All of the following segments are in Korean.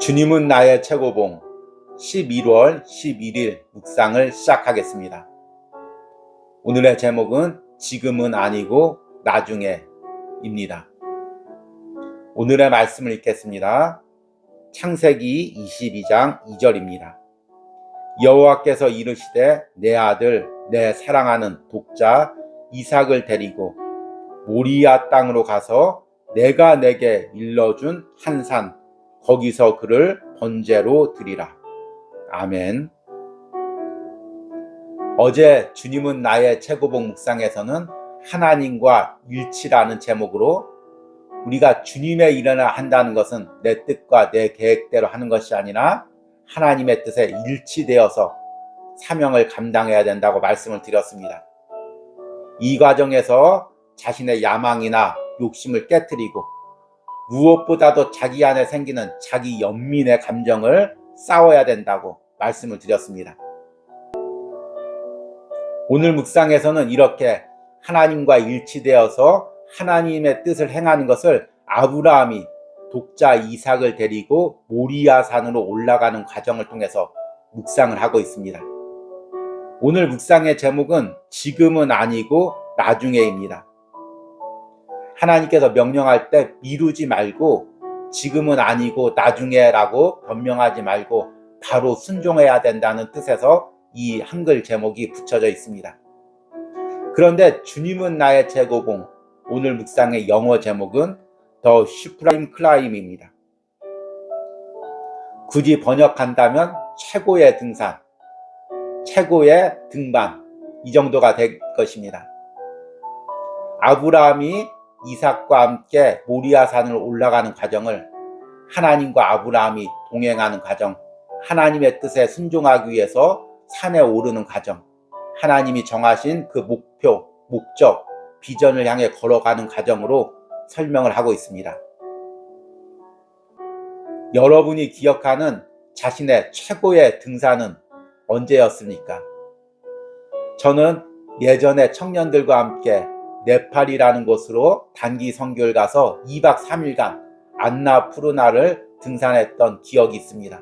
주님은 나의 최고봉 11월 11일 묵상을 시작하겠습니다. 오늘의 제목은 지금은 아니고 나중에입니다. 오늘의 말씀을 읽겠습니다. 창세기 22장 2절입니다. 여호와께서 이르시되 내 아들 내 사랑하는 독자 이삭을 데리고 모리아 땅으로 가서 내가 내게 일러준 한 산 거기서 그를 번제로 드리라. 아멘. 어제 주님은 나의 최고봉 묵상에서는 하나님과 일치라는 제목으로 우리가 주님의 일을 한다는 것은 내 뜻과 내 계획대로 하는 것이 아니라 하나님의 뜻에 일치되어서 사명을 감당해야 된다고 말씀을 드렸습니다. 이 과정에서 자신의 야망이나 욕심을 깨트리고 무엇보다도 자기 안에 생기는 자기 연민의 감정을 싸워야 된다고 말씀을 드렸습니다. 오늘 묵상에서는 이렇게 하나님과 일치되어서 하나님의 뜻을 행하는 것을 아브라함이 독자 이삭을 데리고 모리아 산으로 올라가는 과정을 통해서 묵상을 하고 있습니다. 오늘 묵상의 제목은 지금은 아니고 나중에입니다. 하나님께서 명령할 때 미루지 말고 지금은 아니고 나중에라고 변명하지 말고 바로 순종해야 된다는 뜻에서 이 한글 제목이 붙여져 있습니다. 그런데 주님은 나의 최고봉, 오늘 묵상의 영어 제목은 The Supreme Climb입니다. 굳이 번역한다면 최고의 등산, 최고의 등반, 이 정도가 될 것입니다. 아브라함이 이삭과 함께 모리아 산을 올라가는 과정을 하나님과 아브라함이 동행하는 과정, 하나님의 뜻에 순종하기 위해서 산에 오르는 과정, 하나님이 정하신 그 목표, 목적, 비전을 향해 걸어가는 과정으로 설명을 하고 있습니다. 여러분이 기억하는 자신의 최고의 등산은 언제였습니까? 저는 예전에 청년들과 함께 네팔이라는 곳으로 단기 선교를 가서 2박 3일간 안나푸르나를 등산했던 기억이 있습니다.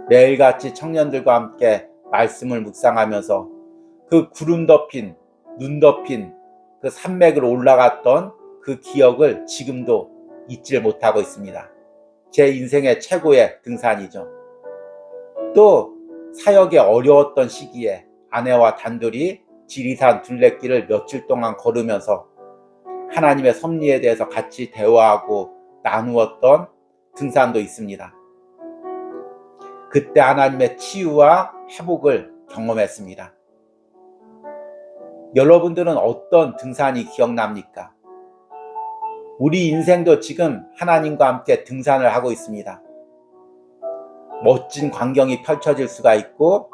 매일같이 청년들과 함께 말씀을 묵상하면서 그 구름 덮인, 눈 덮인 그 산맥을 올라갔던 그 기억을 지금도 잊지 못하고 있습니다. 제 인생의 최고의 등산이죠. 또 사역이 어려웠던 시기에 아내와 단둘이 지리산 둘레길을 며칠 동안 걸으면서 하나님의 섭리에 대해서 같이 대화하고 나누었던 등산도 있습니다. 그때 하나님의 치유와 회복을 경험했습니다. 여러분들은 어떤 등산이 기억납니까? 우리 인생도 지금 하나님과 함께 등산을 하고 있습니다. 멋진 광경이 펼쳐질 수가 있고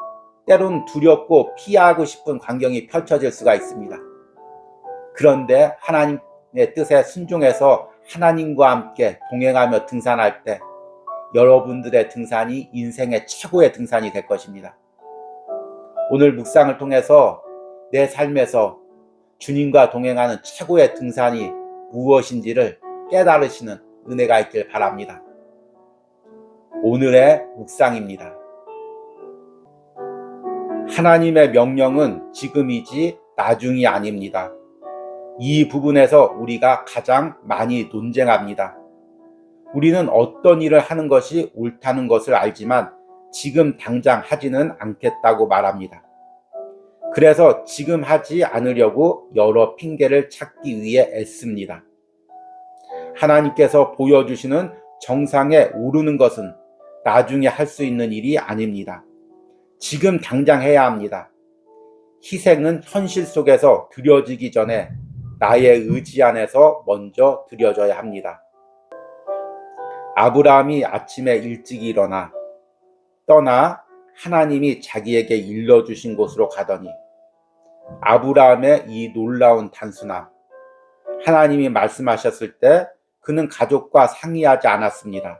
때론 두렵고 피하고 싶은 광경이 펼쳐질 수가 있습니다. 그런데 하나님의 뜻에 순종해서 하나님과 함께 동행하며 등산할 때 여러분들의 등산이 인생의 최고의 등산이 될 것입니다. 오늘 묵상을 통해서 내 삶에서 주님과 동행하는 최고의 등산이 무엇인지를 깨달으시는 은혜가 있길 바랍니다. 오늘의 묵상입니다. 하나님의 명령은 지금이지 나중이 아닙니다. 이 부분에서 우리가 가장 많이 논쟁합니다. 우리는 어떤 일을 하는 것이 옳다는 것을 알지만 지금 당장 하지는 않겠다고 말합니다. 그래서 지금 하지 않으려고 여러 핑계를 찾기 위해 애씁니다. 하나님께서 보여주시는 정상에 오르는 것은 나중에 할 수 있는 일이 아닙니다. 지금 당장 해야 합니다. 희생은 현실 속에서 드려지기 전에 나의 의지 안에서 먼저 드려져야 합니다. 아브라함이 아침에 일찍 일어나 떠나 하나님이 자기에게 일러주신 곳으로 가더니 아브라함의 이 놀라운 단순함, 하나님이 말씀하셨을 때 그는 가족과 상의하지 않았습니다.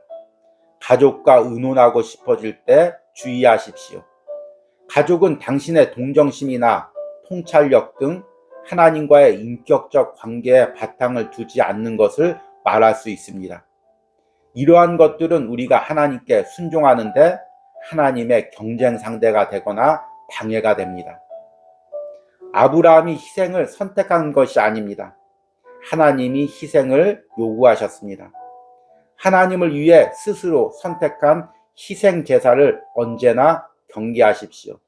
가족과 의논하고 싶어질 때 주의하십시오. 가족은 당신의 동정심이나 통찰력 등 하나님과의 인격적 관계에 바탕을 두지 않는 것을 말할 수 있습니다. 이러한 것들은 우리가 하나님께 순종하는데 하나님의 경쟁 상대가 되거나 방해가 됩니다. 아브라함이 희생을 선택한 것이 아닙니다. 하나님이 희생을 요구하셨습니다. 하나님을 위해 스스로 선택한 희생 제사를 언제나 경계하십시오.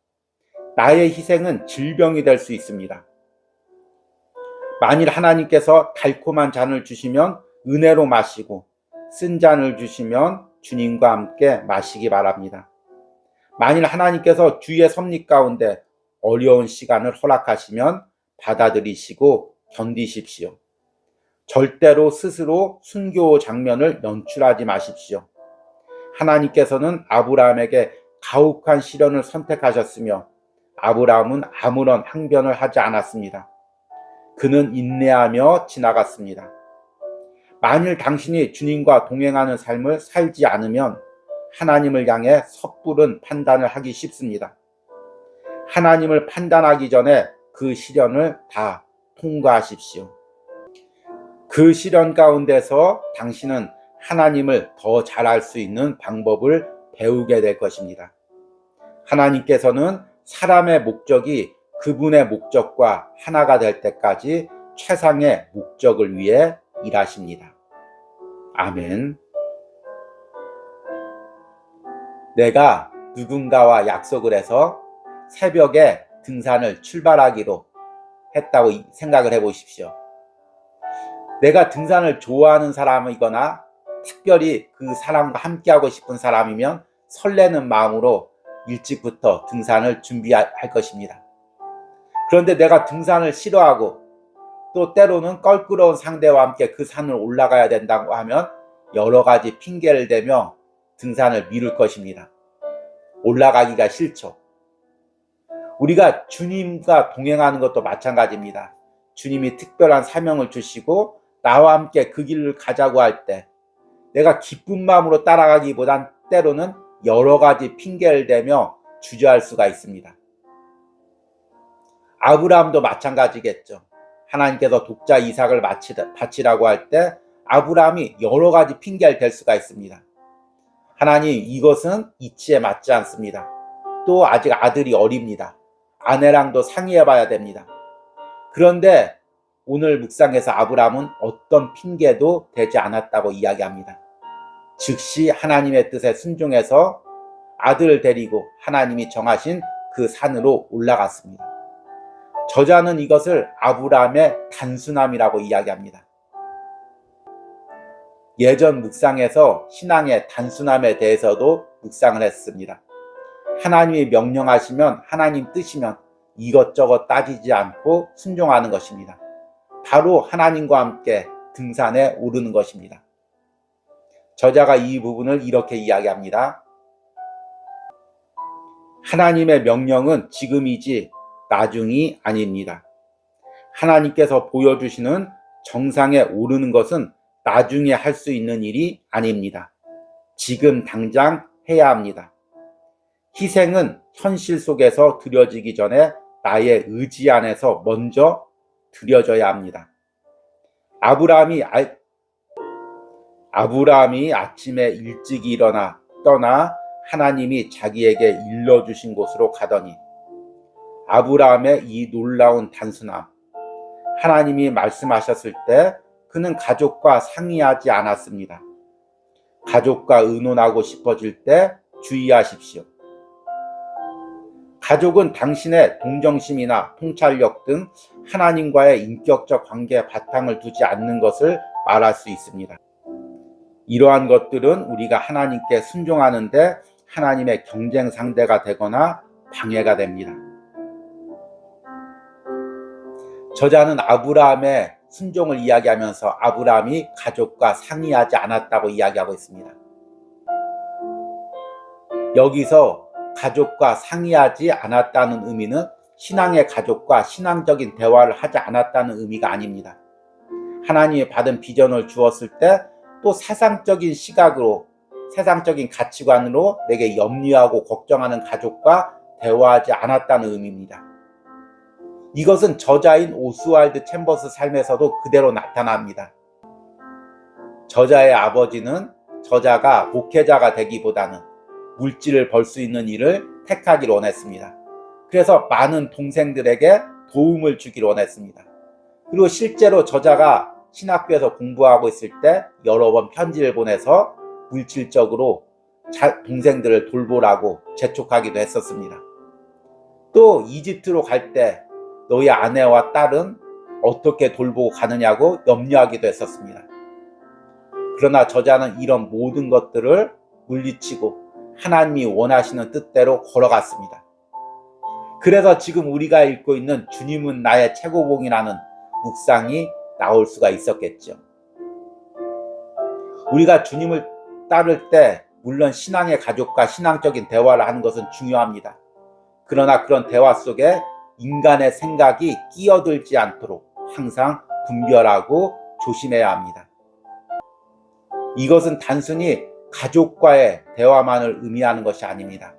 나의 희생은 질병이 될 수 있습니다. 만일 하나님께서 달콤한 잔을 주시면 은혜로 마시고 쓴 잔을 주시면 주님과 함께 마시기 바랍니다. 만일 하나님께서 주의 섭리 가운데 어려운 시간을 허락하시면 받아들이시고 견디십시오. 절대로 스스로 순교 장면을 연출하지 마십시오. 하나님께서는 아브라함에게 가혹한 시련을 선택하셨으며 아브라함은 아무런 항변을 하지 않았습니다. 그는 인내하며 지나갔습니다. 만일 당신이 주님과 동행하는 삶을 살지 않으면 하나님을 향해 섣부른 판단을 하기 쉽습니다. 하나님을 판단하기 전에 그 시련을 다 통과하십시오. 그 시련 가운데서 당신은 하나님을 더 잘 알 수 있는 방법을 배우게 될 것입니다. 하나님께서는 사람의 목적이 그분의 목적과 하나가 될 때까지 최상의 목적을 위해 일하십니다. 아멘. 내가 누군가와 약속을 해서 새벽에 등산을 출발하기로 했다고 생각을 해보십시오. 내가 등산을 좋아하는 사람이거나 특별히 그 사람과 함께하고 싶은 사람이면 설레는 마음으로 일찍부터 등산을 준비할 것입니다. 그런데 내가 등산을 싫어하고 또 때로는 껄끄러운 상대와 함께 그 산을 올라가야 된다고 하면 여러 가지 핑계를 대며 등산을 미룰 것입니다. 올라가기가 싫죠. 우리가 주님과 동행하는 것도 마찬가지입니다. 주님이 특별한 사명을 주시고 나와 함께 그 길을 가자고 할 때 내가 기쁜 마음으로 따라가기보단 때로는 여러 가지 핑계를 대며 주저할 수가 있습니다. 아브라함도 마찬가지겠죠. 하나님께서 독자 이삭을 바치라고 할 때 아브라함이 여러 가지 핑계를 댈 수가 있습니다. 하나님, 이것은 이치에 맞지 않습니다. 또 아직 아들이 어립니다. 아내랑도 상의해 봐야 됩니다. 그런데 오늘 묵상에서 아브라함은 어떤 핑계도 대지 않았다고 이야기합니다. 즉시 하나님의 뜻에 순종해서 아들을 데리고 하나님이 정하신 그 산으로 올라갔습니다. 저자는 이것을 아브라함의 단순함이라고 이야기합니다. 예전 묵상에서 신앙의 단순함에 대해서도 묵상을 했습니다. 하나님이 명령하시면 하나님 뜻이면 이것저것 따지지 않고 순종하는 것입니다. 바로 하나님과 함께 등산에 오르는 것입니다. 저자가 이 부분을 이렇게 이야기합니다. 하나님의 명령은 지금이지 나중이 아닙니다. 하나님께서 보여주시는 정상에 오르는 것은 나중에 할 수 있는 일이 아닙니다. 지금 당장 해야 합니다. 희생은 현실 속에서 드려지기 전에 나의 의지 안에서 먼저 드려져야 합니다. 아브라함이 아침에 일찍 일어나 떠나 하나님이 자기에게 일러주신 곳으로 가더니 아브라함의 이 놀라운 단순함, 하나님이 말씀하셨을 때 그는 가족과 상의하지 않았습니다. 가족과 의논하고 싶어질 때 주의하십시오. 가족은 당신의 동정심이나 통찰력 등 하나님과의 인격적 관계에 바탕을 두지 않는 것을 말할 수 있습니다. 이러한 것들은 우리가 하나님께 순종하는데 하나님의 경쟁 상대가 되거나 방해가 됩니다. 저자는 아브라함의 순종을 이야기하면서 아브라함이 가족과 상의하지 않았다고 이야기하고 있습니다. 여기서 가족과 상의하지 않았다는 의미는 신앙의 가족과 신앙적인 대화를 하지 않았다는 의미가 아닙니다. 하나님이 받은 비전을 주었을 때 또 세상적인 시각으로, 세상적인 가치관으로 내게 염려하고 걱정하는 가족과 대화하지 않았다는 의미입니다. 이것은 저자인 오스왈드 챔버스 삶에서도 그대로 나타납니다. 저자의 아버지는 저자가 목회자가 되기보다는 물질을 벌 수 있는 일을 택하기를 원했습니다. 그래서 많은 동생들에게 도움을 주기를 원했습니다. 그리고 실제로 저자가 신학교에서 공부하고 있을 때 여러 번 편지를 보내서 물질적으로 동생들을 돌보라고 재촉하기도 했었습니다. 또 이집트로 갈 때 너희 아내와 딸은 어떻게 돌보고 가느냐고 염려하기도 했었습니다. 그러나 저자는 이런 모든 것들을 물리치고 하나님이 원하시는 뜻대로 걸어갔습니다. 그래서 지금 우리가 읽고 있는 주님은 나의 최고봉이라는 묵상이 나올 수가 있었겠죠. 우리가 주님을 따를 때 물론 신앙의 가족과 신앙적인 대화를 하는 것은 중요합니다. 그러나 그런 대화 속에 인간의 생각이 끼어들지 않도록 항상 분별하고 조심해야 합니다. 이것은 단순히 가족과의 대화만을 의미하는 것이 아닙니다.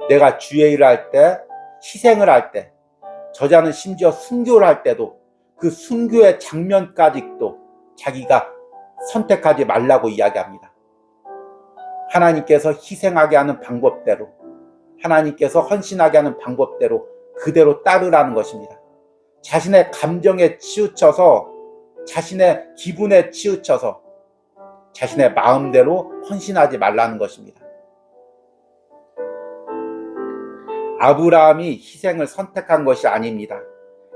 내가 주의 일을 할 때, 희생을 할 때, 저자는 심지어 순교를 할 때도 그 순교의 장면까지도 자기가 선택하지 말라고 이야기합니다. 하나님께서 희생하게 하는 방법대로, 하나님께서 헌신하게 하는 방법대로 그대로 따르라는 것입니다. 자신의 감정에 치우쳐서, 자신의 기분에 치우쳐서 자신의 마음대로 헌신하지 말라는 것입니다. 아브라함이 희생을 선택한 것이 아닙니다.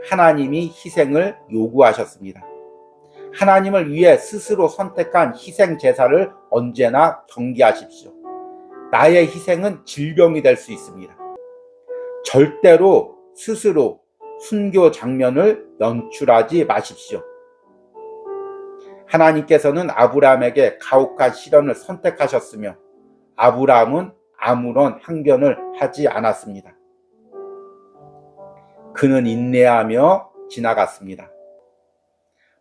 하나님이 희생을 요구하셨습니다. 하나님을 위해 스스로 선택한 희생 제사를 언제나 경계하십시오. 나의 희생은 질병이 될 수 있습니다. 절대로 스스로 순교 장면을 연출하지 마십시오. 하나님께서는 아브라함에게 가혹한 시련을 선택하셨으며 아브라함은 아무런 항변을 하지 않았습니다. 그는 인내하며 지나갔습니다.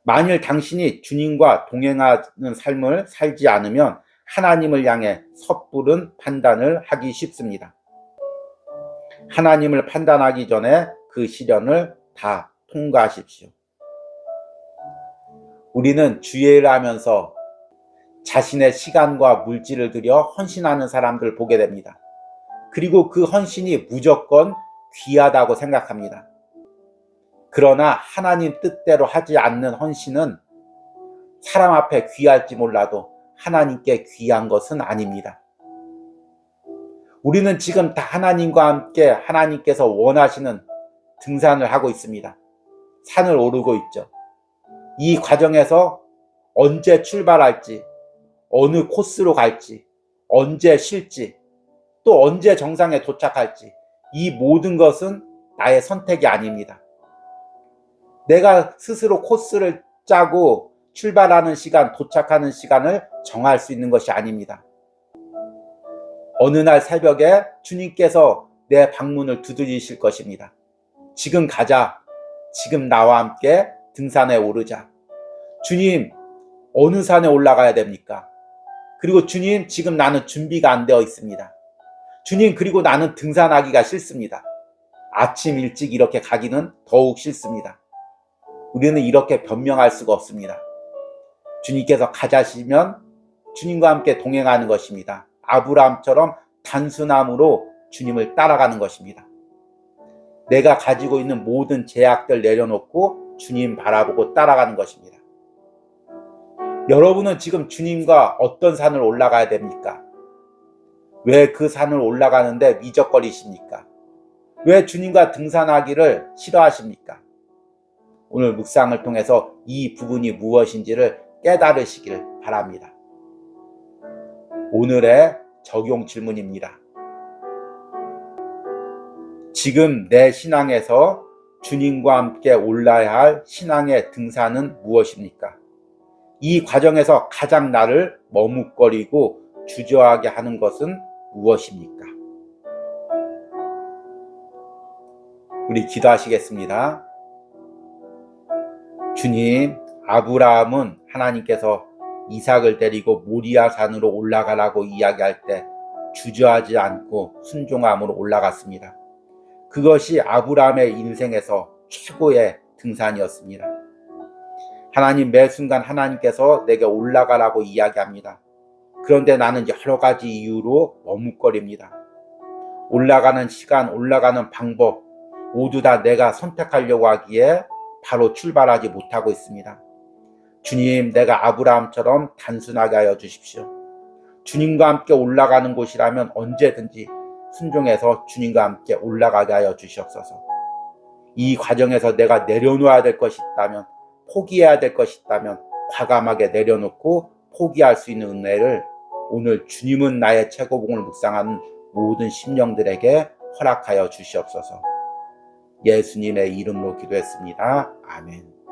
만일 당신이 주님과 동행하는 삶을 살지 않으면 하나님을 향해 섣부른 판단을 하기 쉽습니다. 하나님을 판단하기 전에 그 시련을 다 통과하십시오. 우리는 주의 일을 하면서 자신의 시간과 물질을 들여 헌신하는 사람들을 보게 됩니다. 그리고 그 헌신이 무조건 귀하다고 생각합니다. 그러나 하나님 뜻대로 하지 않는 헌신은 사람 앞에 귀할지 몰라도 하나님께 귀한 것은 아닙니다. 우리는 지금 다 하나님과 함께 하나님께서 원하시는 등산을 하고 있습니다. 산을 오르고 있죠. 이 과정에서 언제 출발할지, 어느 코스로 갈지, 언제 쉴지, 또 언제 정상에 도착할지, 이 모든 것은 나의 선택이 아닙니다. 내가 스스로 코스를 짜고 출발하는 시간, 도착하는 시간을 정할 수 있는 것이 아닙니다. 어느 날 새벽에 주님께서 내 방문을 두드리실 것입니다. 지금 가자. 지금 나와 함께 등산에 오르자. 주님, 어느 산에 올라가야 됩니까? 그리고 주님, 지금 나는 준비가 안 되어 있습니다. 주님, 그리고 나는 등산하기가 싫습니다. 아침 일찍 이렇게 가기는 더욱 싫습니다. 우리는 이렇게 변명할 수가 없습니다. 주님께서 가자시면 주님과 함께 동행하는 것입니다. 아브라함처럼 단순함으로 주님을 따라가는 것입니다. 내가 가지고 있는 모든 제약들 내려놓고 주님 바라보고 따라가는 것입니다. 여러분은 지금 주님과 어떤 산을 올라가야 됩니까? 왜 그 산을 올라가는데 미적거리십니까? 왜 주님과 등산하기를 싫어하십니까? 오늘 묵상을 통해서 이 부분이 무엇인지를 깨달으시길 바랍니다. 오늘의 적용 질문입니다. 지금 내 신앙에서 주님과 함께 올라야 할 신앙의 등산은 무엇입니까? 이 과정에서 가장 나를 머뭇거리고 주저하게 하는 것은 무엇입니까? 우리 기도하시겠습니다. 주님, 아브라함은 하나님께서 이삭을 데리고 모리아 산으로 올라가라고 이야기할 때 주저하지 않고 순종함으로 올라갔습니다. 그것이 아브라함의 인생에서 최고의 등산이었습니다. 하나님, 매 순간 하나님께서 내게 올라가라고 이야기합니다. 그런데 나는 여러 가지 이유로 머뭇거립니다. 올라가는 시간, 올라가는 방법 모두 다 내가 선택하려고 하기에 바로 출발하지 못하고 있습니다. 주님, 내가 아브라함처럼 단순하게 하여 주십시오. 주님과 함께 올라가는 곳이라면 언제든지 순종해서 주님과 함께 올라가게 하여 주시옵소서. 이 과정에서 내가 내려놓아야 될 것이 있다면, 포기해야 될 것이 있다면 과감하게 내려놓고 포기할 수 있는 은혜를 오늘 주님은 나의 최고봉을 묵상하는 모든 심령들에게 허락하여 주시옵소서. 예수님의 이름으로 기도했습니다. 아멘.